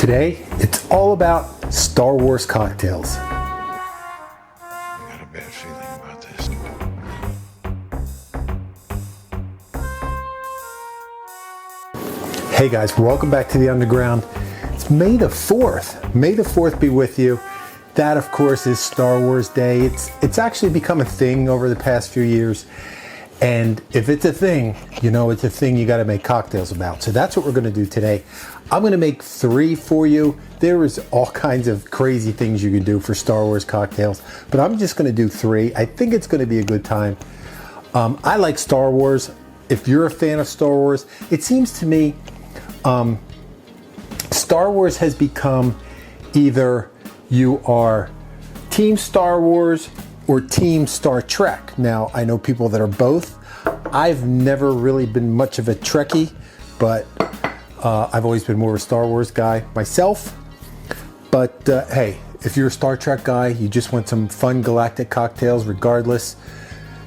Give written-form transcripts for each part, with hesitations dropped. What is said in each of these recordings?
Today, it's all about Star Wars cocktails. I got a bad feeling about this. Hey guys, welcome back to the Underground. It's May the 4th. May the 4th be with you. That, of course, is Star Wars Day. It's actually become a thing over the past few years. And if it's a thing, you know it's a thing you got to make cocktails about. So that's what we're going to do today. I'm going to make 3 for you. There is all kinds of crazy things you can do for Star Wars cocktails, but I'm just going to do 3. I think it's going to be a good time. I like Star Wars. If you're a fan of Star Wars, it seems to me Star Wars has become either you are Team Star Wars or Team Star Trek. Now, I know people that are both. I've never really been much of a Trekkie, but I've always been more of a Star Wars guy myself. But hey, if you're a Star Trek guy, you just want some fun galactic cocktails regardless,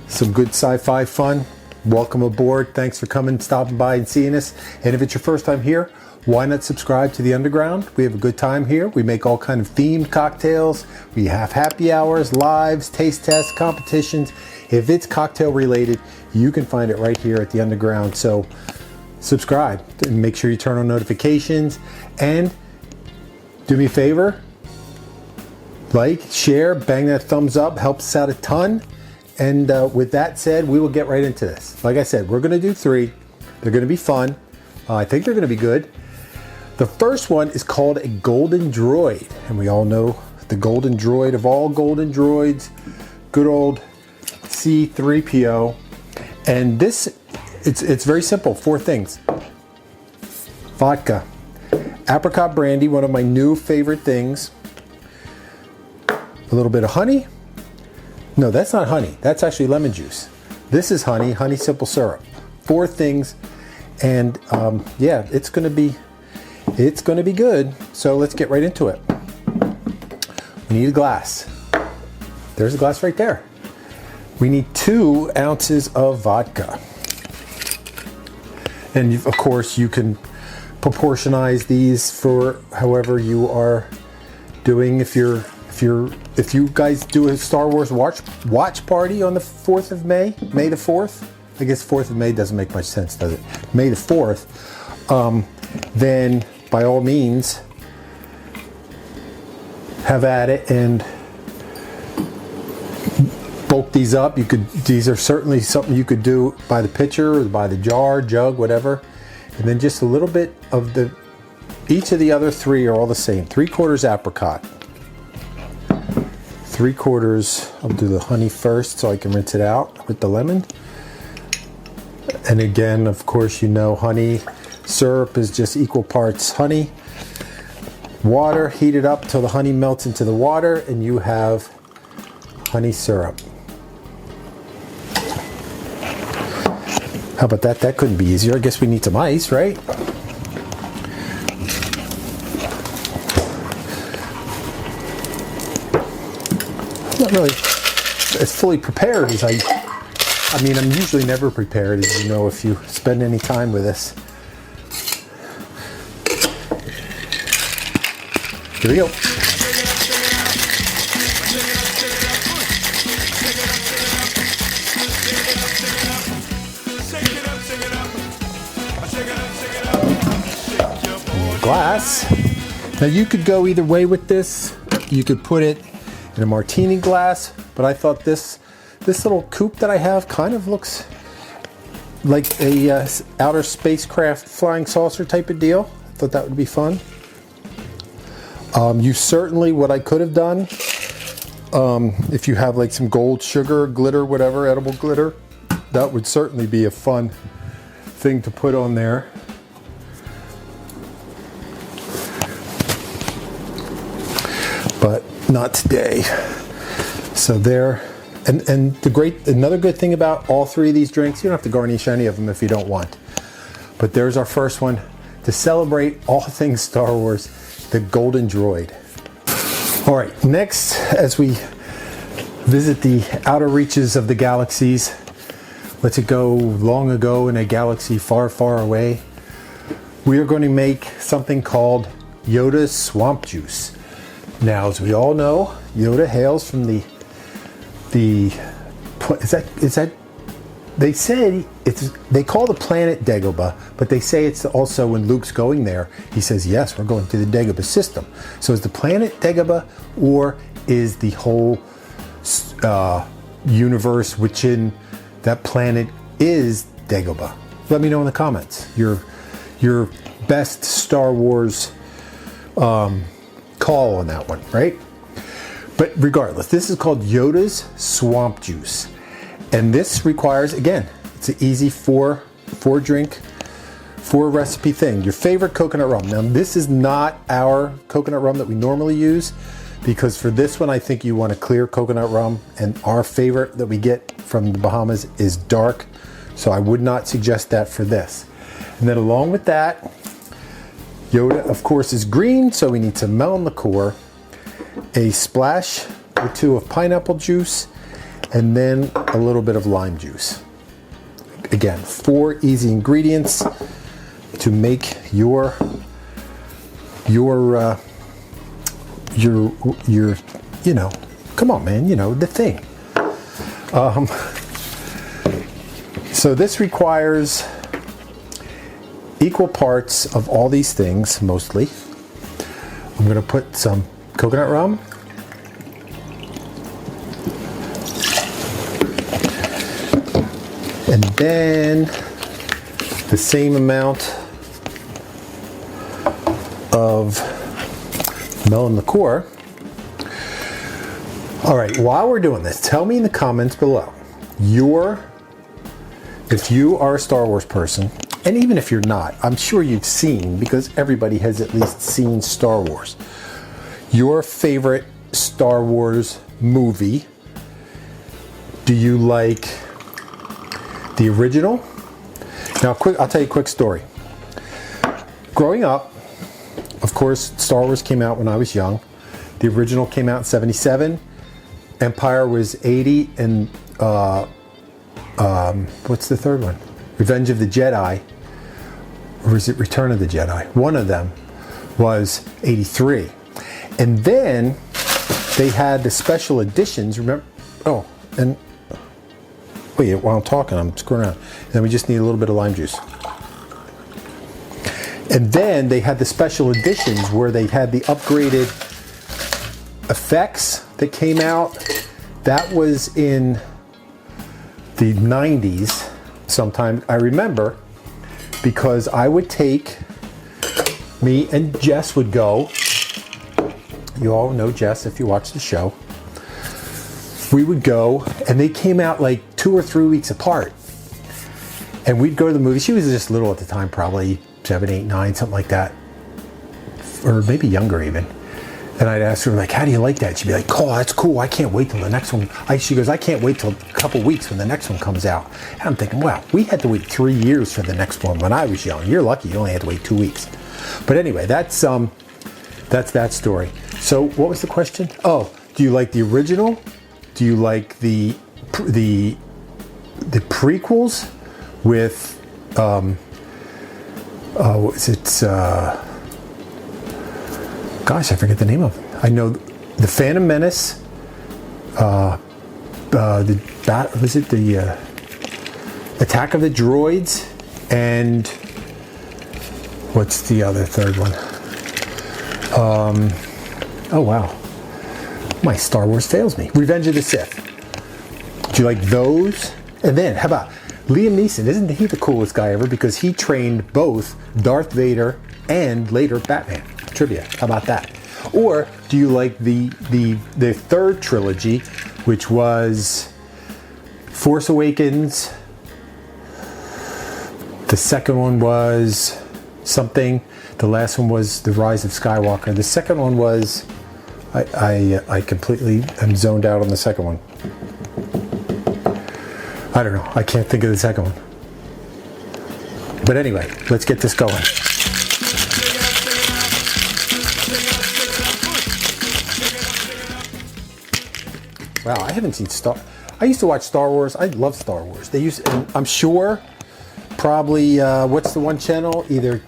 some good sci-fi fun, welcome aboard. Thanks for coming, stopping by and seeing us. And if it's your first time here, why not subscribe to the Underground? We have a good time here. We make all kind of themed cocktails. We have happy hours, lives, taste tests, competitions. If it's cocktail related, you can find it right here at the Underground. So subscribe and make sure you turn on notifications. And do me a favor, like, share, bang that thumbs up, helps us out a ton. And with that said, we will get right into this. Like I said, we're gonna do 3. They're gonna be fun. I think they're gonna be good. The first one is called a Golden Droid, and we all know the Golden Droid of all Golden Droids, good old C-3PO. And this, it's very simple, 4 things. Vodka, apricot brandy, one of my new favorite things, a little bit of honey. No, that's not honey, that's actually lemon juice. This is honey, honey simple syrup. 4 things, and yeah, it's gonna be good. So let's get right into it. We need a glass. There's a glass right there. We need 2 ounces of vodka. And of course you can proportionize these for however you are doing. If you guys do a Star Wars watch party on the 4th of May, May the 4th, I guess 4th of May doesn't make much sense, does it? May the 4th, then by all means, have at it and bulk these up. These are certainly something you could do by the pitcher or by the jar, jug, whatever. And then just a little bit of each of the other 3 are all the same. 3/4 apricot. 3/4, I'll do the honey first so I can rinse it out with the lemon. And again, of course, you know honey syrup is just equal parts honey. Water, heat it up till the honey melts into the water and you have honey syrup. How about that? That couldn't be easier. I guess we need some ice, right? Not really as fully prepared as I mean, I'm usually never prepared, as you know, if you spend any time with us. Here we go. Glass. Now you could go either way with this. You could put it in a martini glass, but I thought this little coupe that I have kind of looks like a outer spacecraft flying saucer type of deal. I thought that would be fun. You certainly, what I could have done, if you have like some gold sugar, glitter, whatever, edible glitter, that would certainly be a fun thing to put on there. But not today. So there, and another good thing about all 3 of these drinks, you don't have to garnish any of them if you don't want. But there's our first one to celebrate all things Star Wars, the Golden Droid. All right, next, as we visit the outer reaches of the galaxies, let's go long ago in a galaxy far, far away, we are going to make something called Yoda's swamp juice. Now, as we all know, Yoda hails from the is that they say they call the planet Dagobah, but they say it's also when Luke's going there, he says, yes, we're going to the Dagobah system. So is the planet Dagobah, or is the whole universe which in that planet is Dagobah? Let me know in the comments your best Star Wars call on that one, right? But regardless, this is called Yoda's Swamp Juice. And this requires, again, it's an easy four drink, 4 recipe thing. Your favorite coconut rum. Now, this is not our coconut rum that we normally use, because for this one, I think you want a clear coconut rum. And our favorite that we get from the Bahamas is dark. So I would not suggest that for this. And then along with that, Yoda, of course, is green. So we need some melon liqueur, a splash or 2 of pineapple juice, and then a little bit of lime juice. Again, 4 easy ingredients to make your you know, come on, man, you know, the thing. So this requires equal parts of all these things, mostly. I'm going to put some coconut rum, and then the same amount of melon liqueur. All right, while we're doing this, tell me in the comments below if you are a Star Wars person, and even if you're not, I'm sure you've seen, because everybody has at least seen Star Wars, your favorite Star Wars movie. Do you like the original? Now, I'll tell you a quick story. Growing up, of course, Star Wars came out when I was young. The original came out in '77. Empire was '80, and what's the third one? Revenge of the Jedi, or is it Return of the Jedi? One of them was '83. And then they had the special editions, remember? Oh, and wait, while I'm talking, I'm screwing around. And then we just need a little bit of lime juice. And then they had the special editions where they had the upgraded effects that came out. That was in the 90s sometime. I remember, because I would take, me and Jess would go. You all know Jess if you watch the show. We would go, and they came out like 2 or 3 weeks apart. And we'd go to the movie. She was just little at the time, probably 7, 8, 9, something like that. Or maybe younger even. And I'd ask her, like, how do you like that? She'd be like, oh, that's cool. I can't wait till the next one. She goes, I can't wait till a couple weeks when the next one comes out. And I'm thinking, wow, we had to wait 3 years for the next one when I was young. You're lucky you only had to wait 2 weeks. But anyway, that's that story. So what was the question? Oh, do you like the original? Do you like the prequels with what is it? Gosh, I forget the name of it. I know the Phantom Menace. Was it the Attack of the Droids? And what's the other third one? Oh wow, my Star Wars fails me. Revenge of the Sith. Do you like those? And then how about Liam Neeson? Isn't he the coolest guy ever? Because he trained both Darth Vader and later Batman. Trivia. How about that? Or do you like the third trilogy, which was Force Awakens? The second one was something. The last one was The Rise of Skywalker. The second one was I completely am zoned out on the second one. I don't know. I can't think of the second one. But anyway, let's get this going. Wow, I haven't seen I used to watch Star Wars. I love Star Wars. They used, and I'm sure, probably, what's the one channel? Either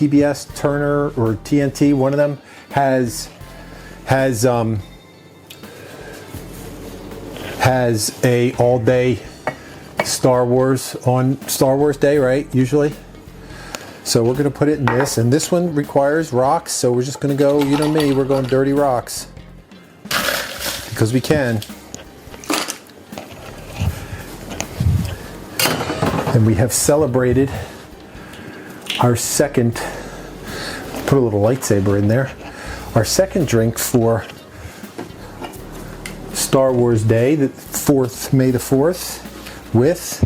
TBS, Turner, or TNT, one of them has a all-day Star Wars on Star Wars Day, right? Usually. So we're gonna put it in this, and this one requires rocks, so we're just gonna go, you know me, we're going dirty rocks. Because we can. And we have celebrated our second, put a little lightsaber in there, our second drink for Star Wars Day, the 4th, May the 4th, with,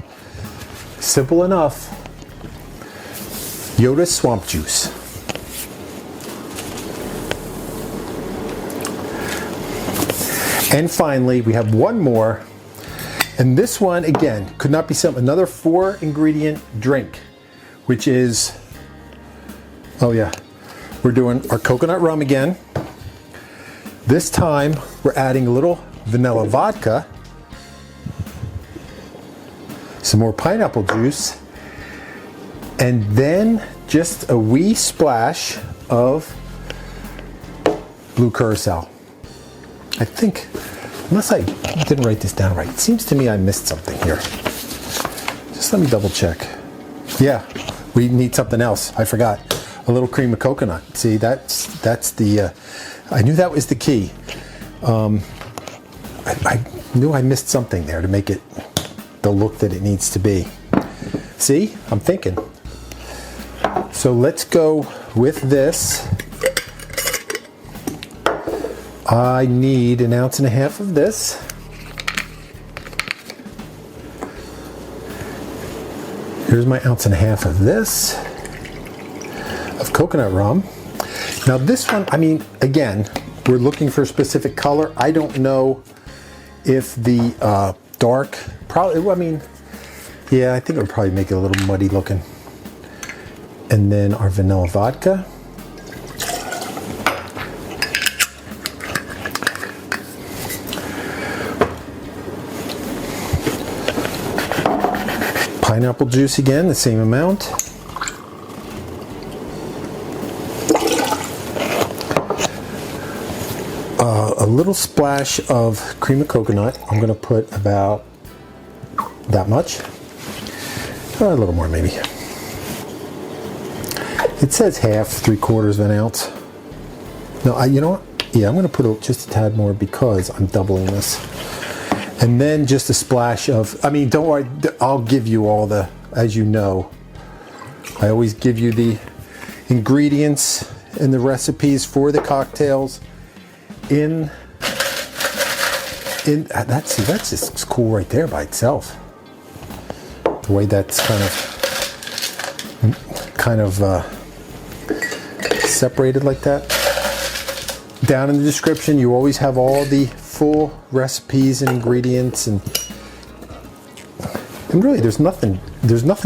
simple enough, Yoda swamp juice. And finally, we have one more, and this one, again, could not be another 4-ingredient drink, which is, oh yeah, we're doing our coconut rum again. This time, we're adding a little vanilla vodka, some more pineapple juice, and then just a wee splash of blue curacao. I think, unless I didn't write this down right, it seems to me I missed something here. Just let me double check. Yeah, we need something else. I forgot. A little cream of coconut. See, that's the, I knew that was the key. I knew I missed something there to make it the look that it needs to be. See, I'm thinking. So let's go with this. I need 1.5 ounces of this. Here's my 1.5 ounces of this, of coconut rum. Now this one, I mean, again, we're looking for a specific color. I don't know if the dark, probably, I mean, yeah, I think it would probably make it a little muddy looking. And then our vanilla vodka. Pineapple juice again, the same amount. A little splash of cream of coconut. I'm going to put about that much. A little more maybe. It says half, 3/4 of an ounce. No, you know what? Yeah, I'm going to put just a tad more because I'm doubling this. And then just a splash of, I mean, don't worry, I'll give you all the, as you know, I always give you the ingredients and the recipes for the cocktails in that's just cool right there by itself. The way that's kind of separated like that. Down in the description, you always have all the full recipes and ingredients, and really there's nothing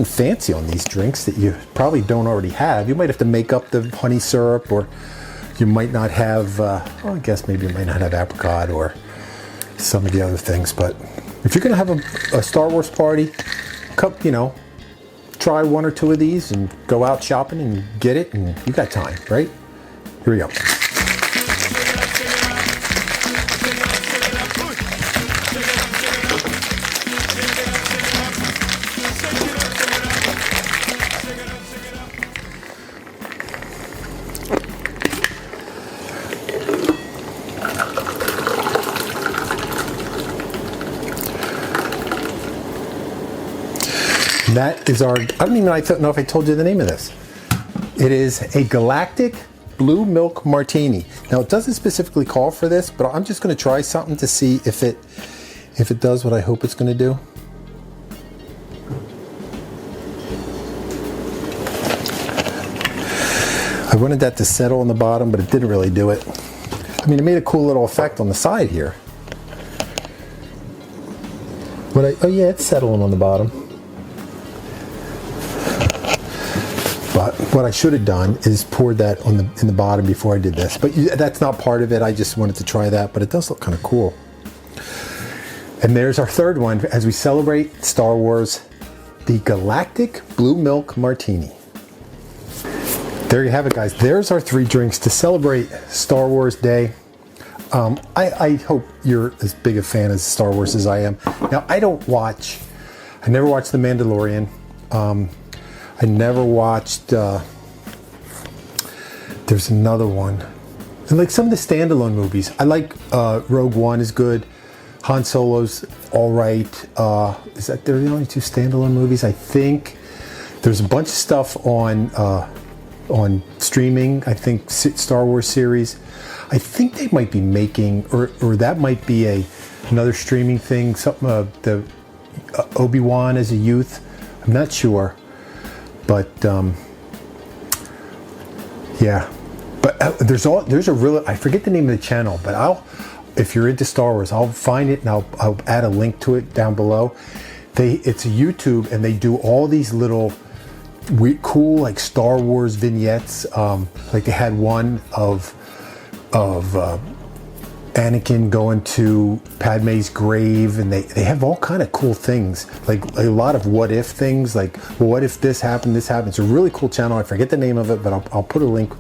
fancy on these drinks that you probably don't already have. You might have to make up the honey syrup, or you might not have, well, I guess maybe you might not have apricot or some of the other things, but if you're going to have a Star Wars party, you know, try 1 or 2 of these and go out shopping and get it, and you got time, right? Here we go. That is our, I don't even know if I told you the name of this. It is a Galactic Blue Milk Martini. Now it doesn't specifically call for this, but I'm just going to try something to see if it does what I hope it's going to do. I wanted that to settle on the bottom, but it didn't really do it. I mean, it made a cool little effect on the side here. Oh yeah, it's settling on the bottom. But what I should have done is poured that in the bottom before I did this. But that's not part of it. I just wanted to try that. But it does look kind of cool. And there's our third one as we celebrate Star Wars, the Galactic Blue Milk Martini. there you have it, guys. There's our 3 drinks to celebrate Star Wars Day. I hope you're as big a fan of Star Wars as I am. Now, I never watched The Mandalorian. I never watched, there's another one. And like some of the standalone movies. I like Rogue One is good. Han Solo's all right. Is that they're the only 2 standalone movies? I think there's a bunch of stuff on streaming. I think Star Wars series. I think they might be making, or that might be another streaming thing. Something the Obi-Wan as a youth. I'm not sure, but yeah. But there's a real, I forget the name of the channel, but if you're into Star Wars, I'll find it and I'll add a link to it down below. It's a YouTube, and they do all these little cool like Star Wars vignettes. Like they had one of Anakin going to Padme's grave, and they have all kind of cool things, like a lot of what if things, like, well, what if this happened, this happened. It's a really cool channel. I forget the name of it, but I'll put a link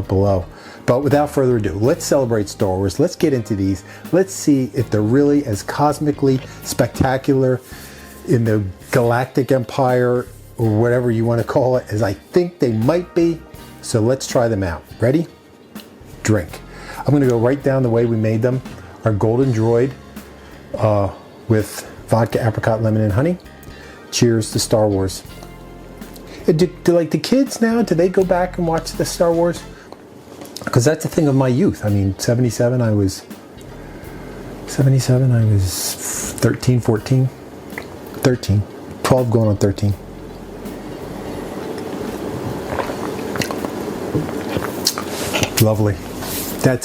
below. But without further ado, let's celebrate Star Wars. Let's get into these. Let's see if they're really as cosmically spectacular in the galactic empire, or whatever you want to call it, as I think they might be. So let's try them out. Ready? Drink. I'm going to go right down the way we made them. Our golden droid with vodka, apricot, lemon, and honey. Cheers to Star Wars. Do like the kids now, do they go back and watch the Star Wars? Because that's the thing of my youth. I mean, 77, I was 13, 14, 13, 12 going on 13. Lovely. I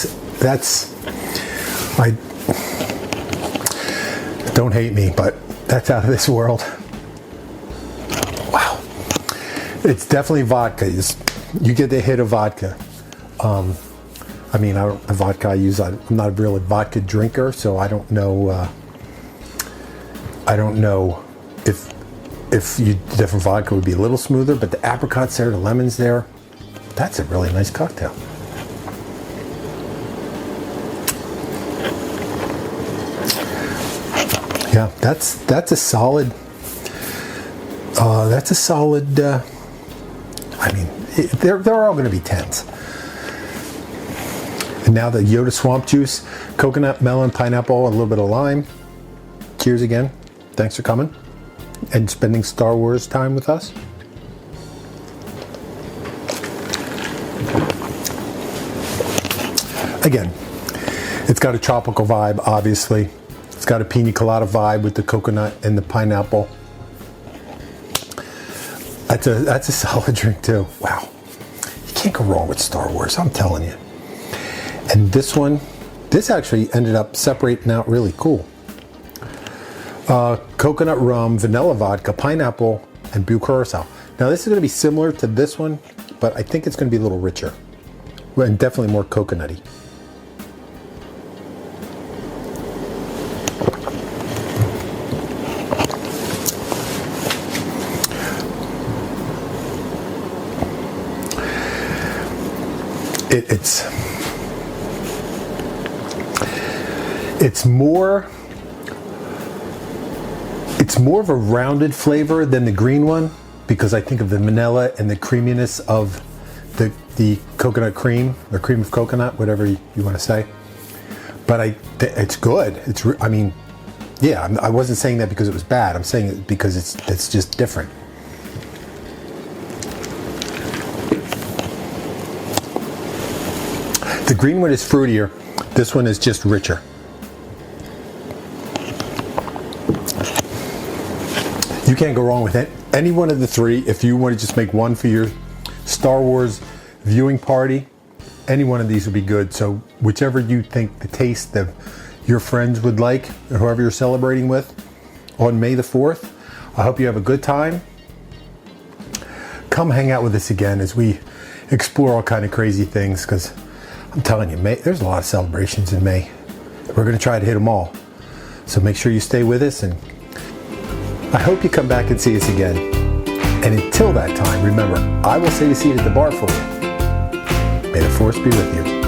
don't hate me, but that's out of this world. Wow. It's definitely vodka. You get the hit of vodka. I mean, the vodka I use, I'm not a real vodka drinker, so I don't know. I don't know if different vodka would be a little smoother, but the apricot's there, the lemon's there. That's a really nice cocktail. Yeah, that's a solid. That's a solid. I mean, they're all going to be 10s. And now the Yoda Swamp Juice, coconut, melon, pineapple, a little bit of lime. Cheers again. Thanks for coming and spending Star Wars time with us. Again, it's got a tropical vibe, obviously. It's got a pina colada vibe with the coconut and the pineapple. That's a solid drink too. Wow. You can't go wrong with Star Wars, I'm telling you. And this actually ended up separating out really cool. Coconut rum, vanilla vodka, pineapple, and blue curacao. Now this is going to be similar to this one, but I think it's going to be a little richer. And definitely more coconutty. It's more of a rounded flavor than the green one, because I think of the vanilla and the creaminess of the coconut cream, or cream of coconut, whatever you want to say. But it's good. I mean, yeah, I wasn't saying that because it was bad. I'm saying it because it's just different. The green one is fruitier. This one is just richer. You can't go wrong with it. Any one of the 3. If you want to just make one for your Star Wars viewing party, any one of these would be good. So whichever you think the taste that your friends would like, or whoever you're celebrating with on May the 4th, I hope you have a good time. Come hang out with us again as we explore all kind of crazy things, because I'm telling you, May, there's a lot of celebrations in May. We're going to try to hit them all. So make sure you stay with us, and I hope you come back and see us again. And until that time, remember, I will save a seat at the bar for you. Force be with you.